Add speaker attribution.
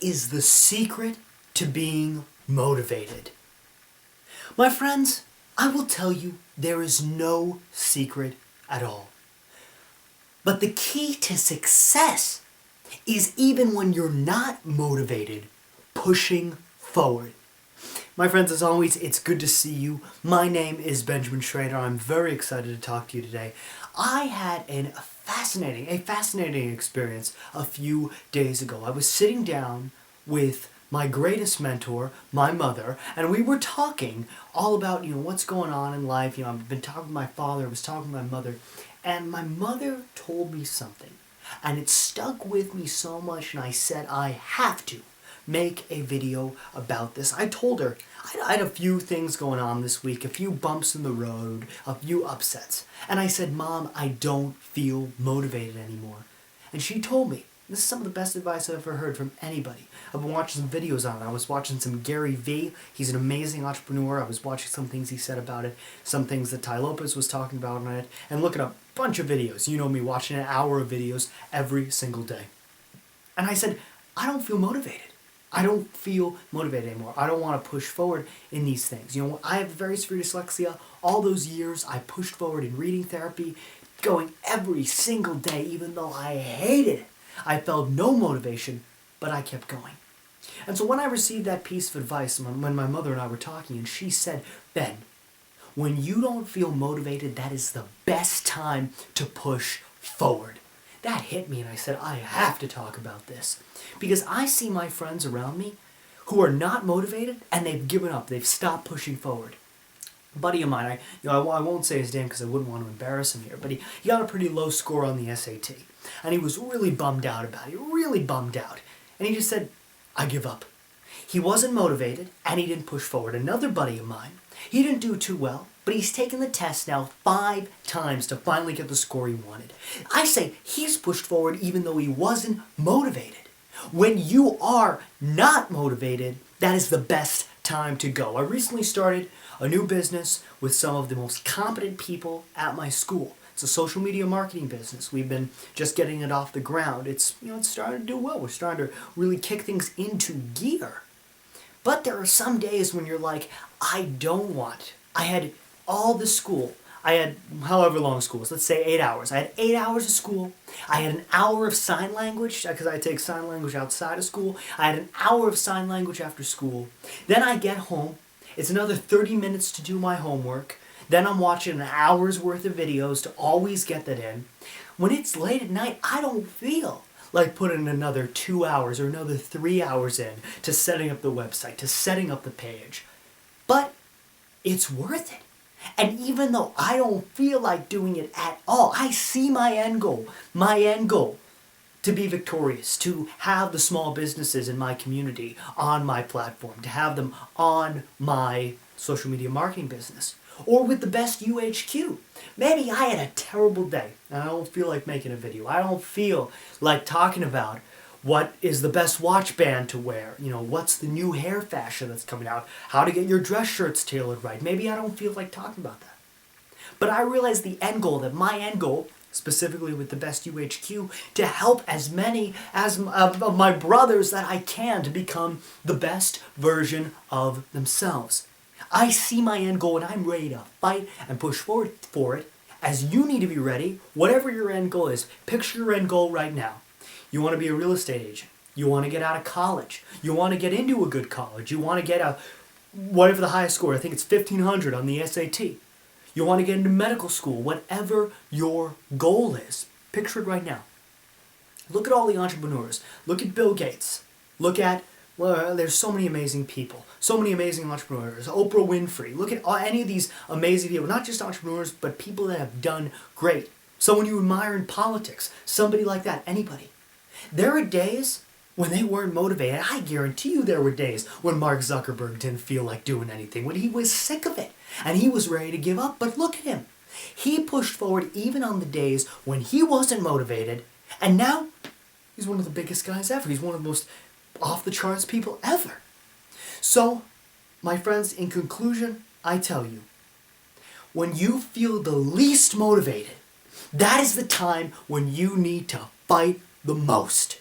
Speaker 1: is the secret to being motivated? My friends, I will tell you there is no secret at all. But the key to success is even when you're not motivated, pushing forward. My friends, as always, it's good to see you. My name is Benjamin Schrader. I'm very excited to talk to you today. I had a fascinating experience a few days ago. I was sitting down with my greatest mentor, my mother, and we were talking all about, what's going on in life. I've been talking to my father, I was talking to my mother, and my mother told me something, and it stuck with me so much, and I said, I have to make a video about this. I told her I had a few things going on this week, a few bumps in the road, a few upsets. And I said, Mom, I don't feel motivated anymore. And she told me, this is some of the best advice I've ever heard from anybody. I've been watching some videos on it. I was watching some Gary Vee. He's an amazing entrepreneur. I was watching some things he said about it, some things that Tai Lopez was talking about on it, and looking up a bunch of videos. You know me, watching an hour of videos every single day. And I said, I don't feel motivated. I don't feel motivated anymore. I don't want to push forward in these things. I have very severe dyslexia. All those years I pushed forward in reading therapy, going every single day, even though I hated it. I felt no motivation, but I kept going. And so when I received that piece of advice, when my mother and I were talking, and she said, Ben, when you don't feel motivated, that is the best time to push forward. That hit me, and I said, I have to talk about this. Because I see my friends around me who are not motivated, and they've given up. They've stopped pushing forward. A buddy of mine, I won't say his name because I wouldn't want to embarrass him here, but he got a pretty low score on the SAT. And he was really bummed out about it, really bummed out. And he just said, I give up. He wasn't motivated, and he didn't push forward. Another buddy of mine, he didn't do too well, but he's taken the test now 5 times to finally get the score he wanted. I say he's pushed forward even though he wasn't motivated. When you are not motivated, that is the best time to go. I recently started a new business with some of the most competent people at my school. It's a social media marketing business. We've been just getting it off the ground. It's starting to do well. We're starting to really kick things into gear. But there are some days when you're like, I don't want. I had all the school. I had however long school was, let's say 8 hours. I had 8 hours of school. I had an hour of sign language, because I take sign language outside of school. I had an hour of sign language after school. Then I get home. It's another 30 minutes to do my homework. Then I'm watching an hour's worth of videos to always get that in. When it's late at night, I don't feel like putting another 2 hours or another 3 hours in to setting up the website, to setting up the page. But it's worth it. And even though I don't feel like doing it at all, I see my end goal to be victorious, to have the small businesses in my community on my platform, to have them on my social media marketing business, or with the best UHQ. Maybe I had a terrible day and I don't feel like making a video. I don't feel like talking about what is the best watch band to wear? What's the new hair fashion that's coming out? How to get your dress shirts tailored right? Maybe I don't feel like talking about that. But I realize that my end goal, specifically with the best UHQ, to help as many as of my brothers that I can to become the best version of themselves. I see my end goal and I'm ready to fight and push forward for it, as you need to be ready, whatever your end goal is. Picture your end goal right now. You want to be a real estate agent. You want to get out of college. You want to get into a good college. You want to get whatever the highest score, I think it's 1,500 on the SAT. You want to get into medical school, whatever your goal is. Picture it right now. Look at all the entrepreneurs. Look at Bill Gates. Look at, there's so many amazing people. So many amazing entrepreneurs. Oprah Winfrey. Look at any of these amazing people. Not just entrepreneurs, but people that have done great. Someone you admire in politics. Somebody like that. Anybody. There are days when they weren't motivated. I guarantee you there were days when Mark Zuckerberg didn't feel like doing anything, when he was sick of it and he was ready to give up. But look at him. He pushed forward even on the days when he wasn't motivated, and now he's one of the biggest guys ever. He's one of the most off-the-charts people ever. So, my friends, in conclusion, I tell you, when you feel the least motivated, that is the time when you need to fight the most.